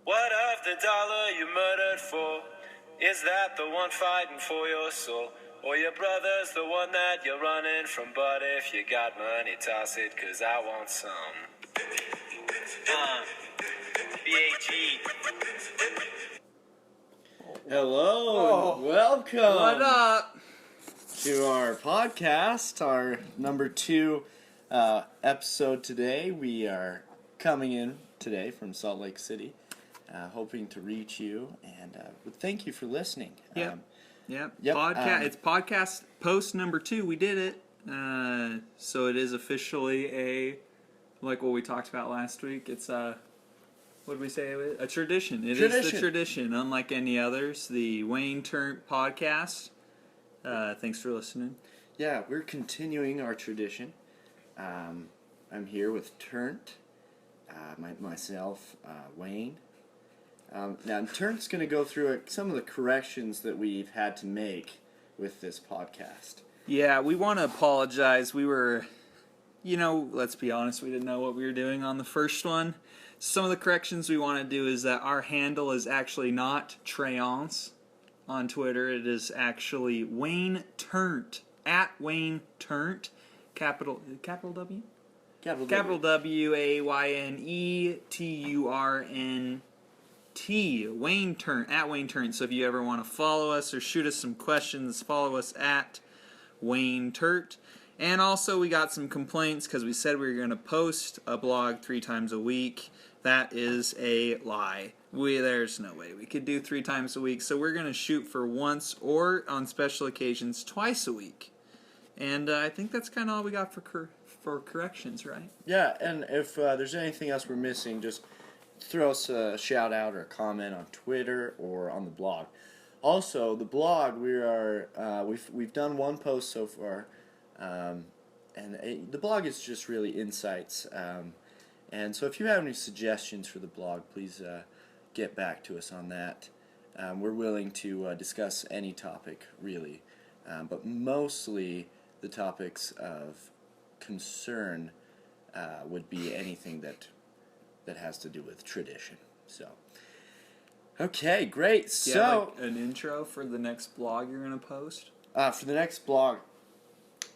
What of the dollar you murdered for? Is that the one fighting for your soul? Or your brother's the one that you're running from? But if you got money, toss it, cause I want some. B-A-G. Hello, and welcome. What up? To our podcast, our number 2 episode today. We are coming in today from Salt Lake City, hoping to reach you, and thank you for listening. Yep. Yep. It's podcast post number 2. We did it. So it is officially like what we talked about last week. It's what did we say? A tradition. It is the tradition, unlike any others. The Wayneturnt podcast. Thanks for listening. Yeah, we're continuing our tradition. I'm here with Turnt, myself, Wayne. Now, Turnt's going to go through some of the corrections that we've had to make with this podcast. Yeah, we want to apologize. We were, let's be honest, we didn't know what we were doing on the first one. Some of the corrections we want to do is that our handle is actually not Treance on Twitter. It is actually Wayneturnt, at Wayneturnt, capital W? Capital W-A-Y-N-E-T-U-R-N-T, Wayneturnt, at Wayneturnt. So if you ever want to follow us or shoot us some questions, follow us at Wayneturnt. And also we got some complaints because we said we were going to post a blog 3 times a week. That is a lie. There's no way we could do 3 times a week, so we're going to shoot for once or on special occasions twice a week. And I think that's kind of all we got for corrections, right? Yeah, and if there's anything else we're missing, just throw us a shout out or a comment on Twitter or on the blog. Also, the blog, we've done 1 post so far, and the blog is just really insights. And so if you have any suggestions for the blog, please get back to us on that. We're willing to discuss any topic, really, but mostly the topics of concern would be anything that has to do with tradition. So, okay, great. So, an intro for the next blog you're going to post? For the next blog,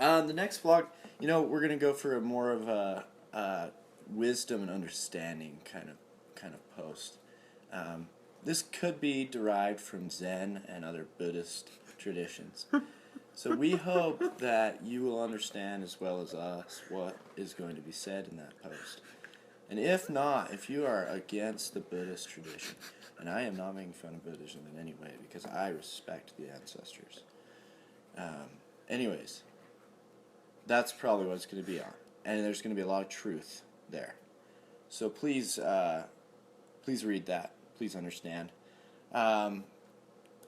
we're going to go for a more of a wisdom and understanding kind of post. This could be derived from Zen and other Buddhist traditions. So we hope that you will understand as well as us what is going to be said in that post. And if not, if you are against the Buddhist tradition, and I am not making fun of Buddhism in any way because I respect the ancestors. Anyways, that's probably what it's going to be on. And there's going to be a lot of truth there. So please read that. Please understand. And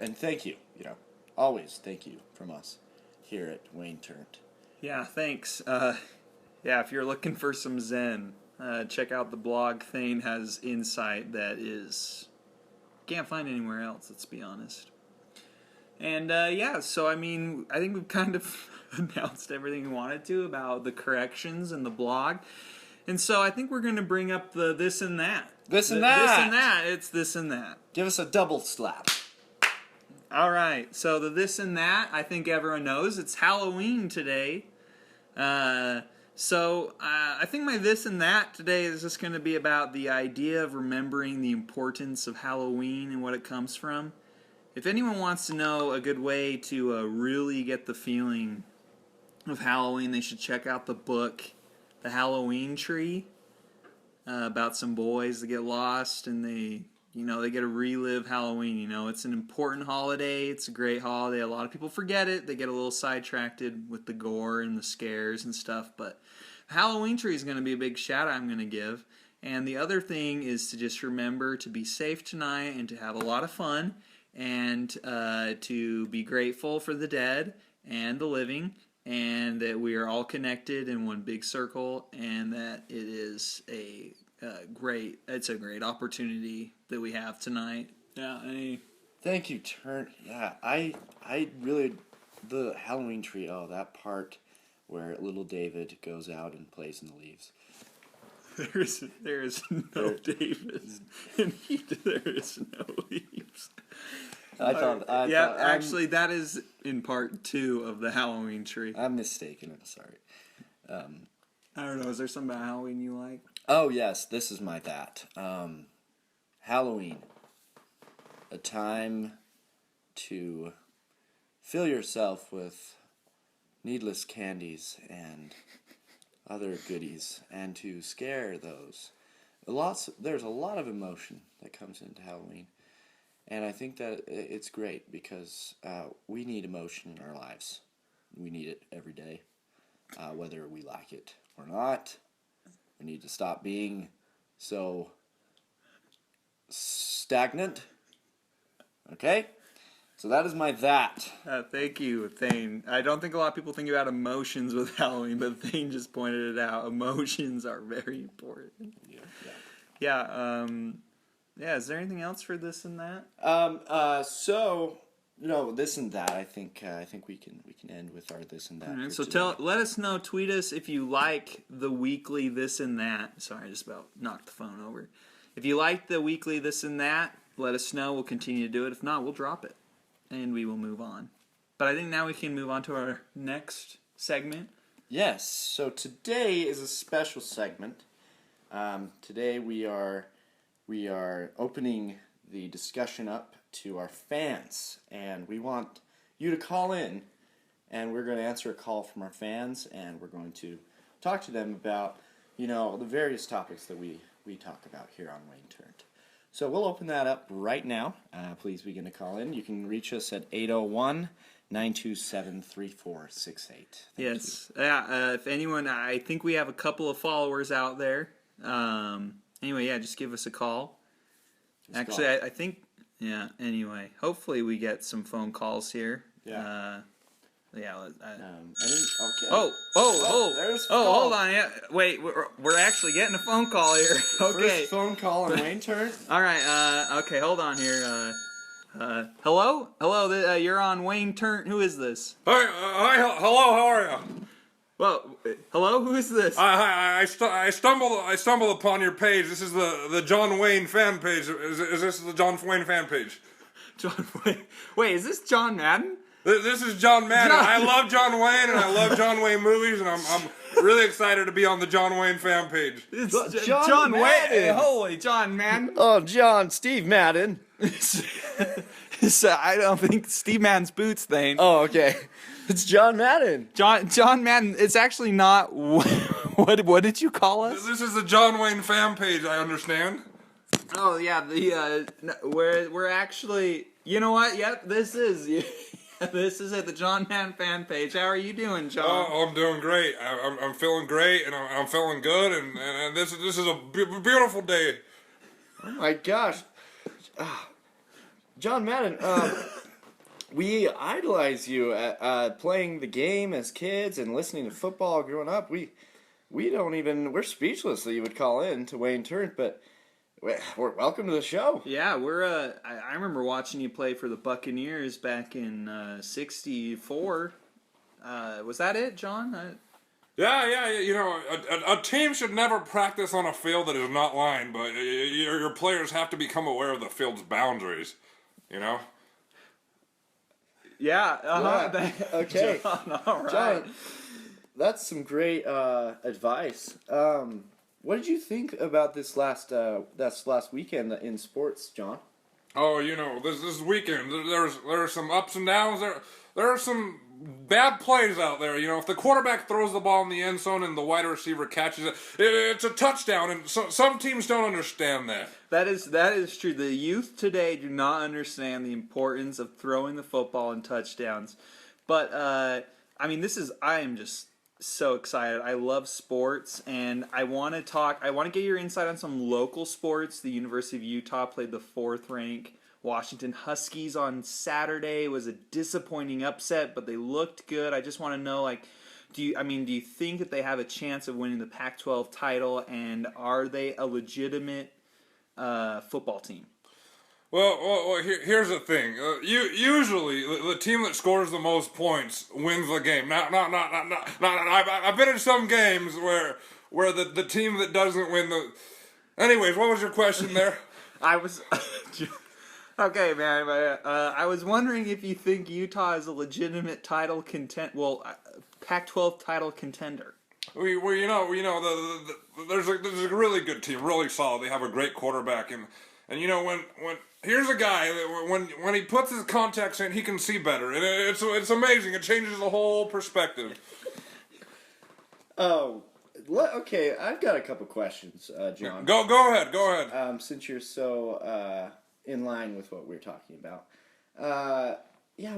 thank you, always thank you from us here at Wayneturnt. Yeah, thanks. If you're looking for some Zen, check out the blog. Thane has insight that can't find anywhere else, let's be honest. And so I think we've kind of announced everything we wanted to about the corrections and the blog. And so I think we're going to bring up the this and that. This and that. It's this and that. Give us a double slap. All right. So the this and that, I think everyone knows. It's Halloween today. I think my this and that today is just going to be about the idea of remembering the importance of Halloween and what it comes from. If anyone wants to know a good way to really get the feeling of Halloween, they should check out the book The Halloween Tree, about some boys that get lost and they get to relive Halloween. It's an important holiday. It's a great holiday. A lot of people forget it. They get a little sidetracked with the gore and the scares and stuff. But the Halloween Tree is going to be a big shout out I'm going to give. And the other thing is to just remember to be safe tonight and to have a lot of fun and to be grateful for the dead and the living, and that we are all connected in one big circle, and that it is a great opportunity that we have tonight. Yeah. Thank you, Turnt. Yeah, I really, the Halloween tree. Oh, that part where little David goes out and plays in the leaves. There is no Davis. And there is no Leaves. Actually, that is in part 2 of the Halloween tree. I'm mistaken. I'm sorry. I don't know. Is there something about Halloween you like? Oh, yes. This is my that. Halloween. A time to fill yourself with needless candies and other goodies and to scare those. There's a lot of emotion that comes into Halloween. And I think that it's great because we need emotion in our lives. We need it every day, whether we like it or not. We need to stop being so stagnant. Okay? So that is my that. Thank you, Thane. I don't think a lot of people think about emotions with Halloween, but Thane just pointed it out. Emotions are very important. Yeah, is there anything else for this and that? This and that. I think we can end with our this and that. Right, so let us know. Tweet us if you like the weekly this and that. Sorry, I just about knocked the phone over. If you like the weekly this and that, let us know. We'll continue to do it. If not, we'll drop it, and we will move on. But I think now we can move on to our next segment. Yes. So today is a special segment. Today we are opening the discussion up to our fans, and we want you to call in, and we're going to answer a call from our fans, and we're going to talk to them about, the various topics that we talk about here on Wayneturnt. So we'll open that up right now. Please begin to call in. You can reach us at 801-927-3468. Yes. If anyone, I think we have a couple of followers out there. Just give us a call. Actually, I think, anyway. Hopefully we get some phone calls here. Yeah. Okay. There's hold on. Yeah. Wait, we're actually getting a phone call here. Okay. First phone call on Wayneturnt. All right. Okay, hold on here. Hello? Hello, you're on Wayneturnt. Who is this? Hi, hello, how are you? Well, hello, who is this? I stumbled upon your page. This is the John Wayne fan page. Is this the John Wayne fan page? John Wayne. Wait, is this John Madden? This is John Madden. I love John Wayne, and I love John Wayne movies, and I'm really excited to be on the John Wayne fan page. It's John Madden. Holy John Madden. Oh, Steve Madden. So I don't think Steve Madden's boots thing. Oh, okay. It's John Madden. John Madden. It's actually not. What did you call us? This is the John Wayne fan page. I understand. Oh yeah, we're actually. You know what? Yep, this is. This is at the John Madden fan page. How are you doing, John? Oh, I'm doing great. I'm feeling great, and I'm feeling good, and this is a beautiful day. Oh my gosh, John Madden. We idolize you at playing the game as kids and listening to football growing up. We're speechless that you would call in to Wayneturnt, but we're welcome to the show. Yeah, I remember watching you play for the Buccaneers back in '64. Was that it, John? Yeah. A team should never practice on a field that is not lined, but your players have to become aware of the field's boundaries. Yeah. Yeah. Okay. John, all right. John, that's some great advice. What did you think about this last weekend in sports, John? Oh, this weekend there are some ups and downs. There are some bad plays out there. If the quarterback throws the ball in the end zone and the wide receiver catches it, it's a touchdown. And some teams don't understand that. That is true. The youth today do not understand the importance of throwing the football and touchdowns. But I am just so excited. I love sports, and I want to get your insight on some local sports. The University of Utah played the 4th ranked Washington Huskies on Saturday. It was a disappointing upset, but they looked good. I just want to know, do you think that they have a chance of winning the Pac-12 title, and are they a legitimate football team? Well, here's the thing. Usually, the team that scores the most points wins the game. I've been in some games where where the team that doesn't win the. Anyways, what was your question there? I was. Okay, man. I was wondering if you think Utah is a legitimate title Pac-12 title contender. There's a really good team, really solid. They have a great quarterback, and when here's a guy that when he puts his contacts in, he can see better, and it's amazing. It changes the whole perspective. Oh, okay. I've got a couple questions, John. Go ahead. Since you're so in line with what we're talking about, yeah.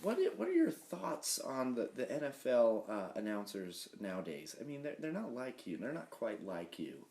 What are your thoughts on the NFL announcers nowadays? I mean, they're not like you. They're not quite like you.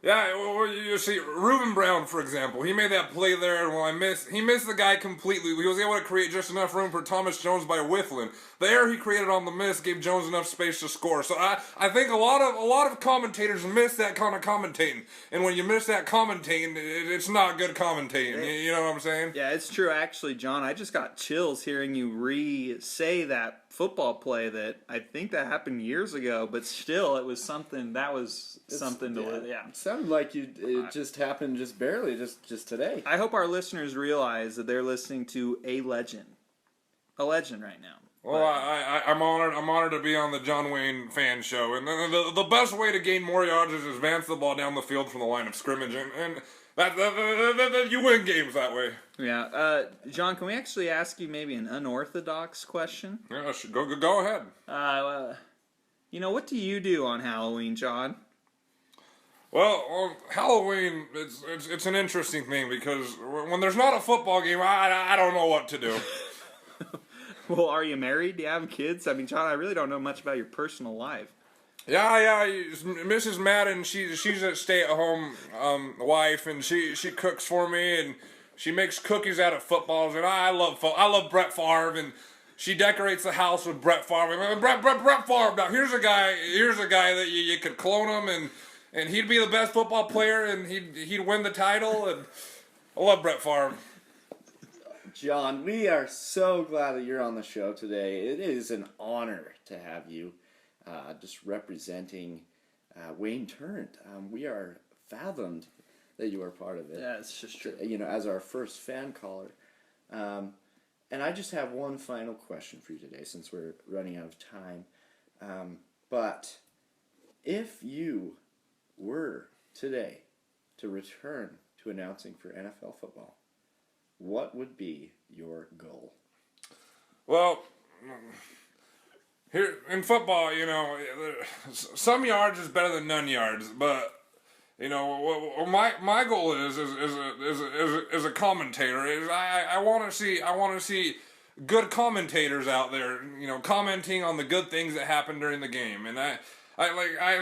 Yeah, well, you see, Reuben Brown, for example, he made that play there, and he missed the guy completely. He was able to create just enough room for Thomas Jones by whiffling. The error he created on the miss gave Jones enough space to score. So I think a lot of commentators miss that kind of commentating, and when you miss that commentating, it's not good commentating. You know what I'm saying? Yeah, it's true. Actually, John, I just got chills hearing you re-say that football play that I think that happened years ago, but still, it was something that was something to yeah. It sounded like it just happened just barely, just today. I hope our listeners realize that they're listening to a legend right now. Well, I'm honored. I'm honored to be on the John Wayne fan show, and the best way to gain more yards is advance the ball down the field from the line of scrimmage, and that you win games that way. Yeah, John, can we actually ask you maybe an unorthodox question? Yeah, go ahead. What do you do on Halloween, John? Well, Halloween, it's an interesting thing because when there's not a football game, I don't know what to do. Well, are you married? Do you have kids? I mean, John, I really don't know much about your personal life. Yeah. Mrs. Madden, she's a stay-at-home wife, and she cooks for me, and she makes cookies out of footballs, and I love Brett Favre, and she decorates the house with Brett Favre. I mean, Brett Favre. Now here's a guy that you could clone him, and he'd be the best football player, and he'd win the title, and I love Brett Favre. John, we are so glad that you're on the show today. It is an honor to have you just representing Wayneturnt. We are fathomed that you are part of it. Yeah, it's just true. As our first fan caller. And I just have one final question for you today since we're running out of time. But if you were today to return to announcing for NFL football, what would be your goal? Well, here in football, some yards is better than none yards. But my goal is a commentator is I want to see good commentators out there, commenting on the good things that happen during the game. And I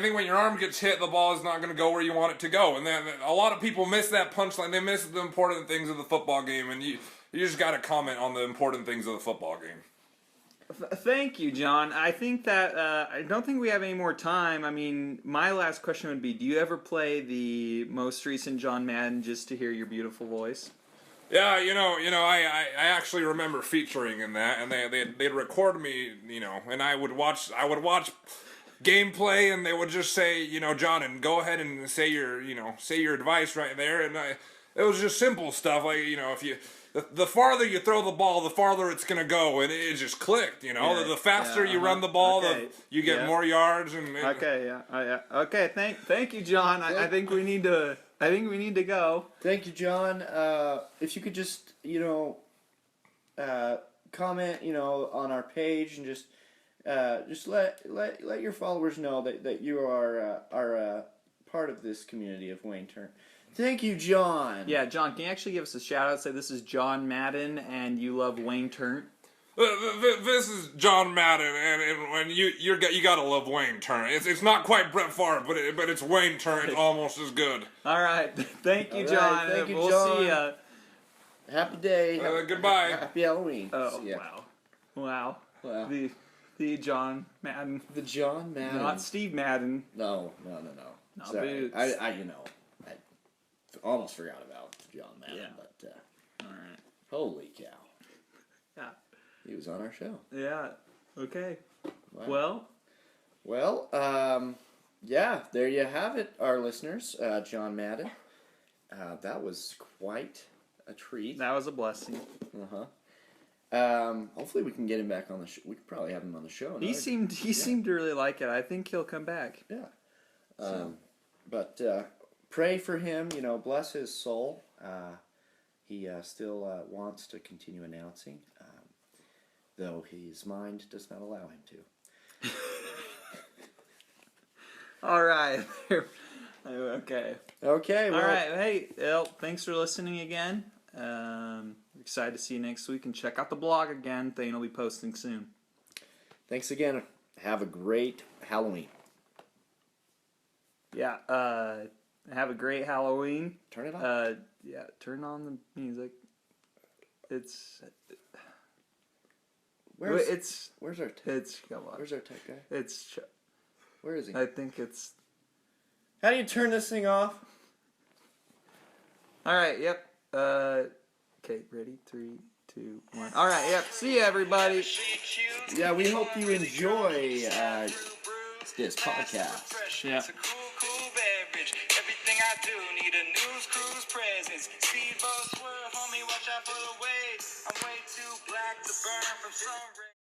think when your arm gets hit, the ball is not going to go where you want it to go. And then a lot of people miss that punchline. They miss the important things of the football game, and you just got to comment on the important things of the football game. Thank you, John. I think that I don't think we have any more time. I mean, my last question would be: do you ever play the most recent John Madden just to hear your beautiful voice? Yeah, I actually remember featuring in that, and they'd record me, and I would watch gameplay, and they would just say, John, and go ahead and say your advice right there, and it was just simple stuff like, if you. The farther you throw the ball, the farther it's going to go, and it just clicked, Yeah, the faster you run the ball, you get more yards. Okay, thank you, John. I think we need to go. Thank you, John. If you could just, comment, on our page and just let your followers know that you are part of this community of Wayneturnt. Thank you, John. Yeah, John, can you actually give us a shout out? Say this is John Madden and you love Wayneturnt. This is John Madden, and you gotta love Wayneturnt. It's not quite Brett Favre, but it's Wayneturnt almost as good. All right, thank you, John. Thank you, we'll John. see ya. Happy day. Goodbye. Happy Halloween. Oh wow. The John Madden. The John Madden. Not Steve Madden. No. Sorry. Boots. I almost forgot about John Madden, but all right. Holy cow. Yeah. He was on our show. Yeah. Okay. Wow. Well, yeah, there you have it, our listeners. John Madden. That was quite a treat. That was a blessing. Hopefully we can get him back on the show. We could probably have him on the show. He seemed to really like it. I think he'll come back. Yeah. But pray for him. Bless his soul. He still wants to continue announcing, though his mind does not allow him to. All right. Okay. Okay. Well, All right. Hey, El, thanks for listening again. Excited to see you next week, and check out the blog again. Thane will be posting soon. Thanks again. Have a great Halloween. Yeah. Have a great Halloween. Turn it on. Yeah. Turn on the music. Where's our Come on. Where's our tech guy? It's. Where is he? I think it's. How do you turn this thing off? All right. Yep. Okay. Ready? 3, 2, 1. All right. Yep. See you, everybody. Yeah, we hope you enjoy this podcast. Yeah. Everything I do need a news cruise presence. Speedboat swerve, homie, watch out for the waves. I'm way too black to burn from sun rays.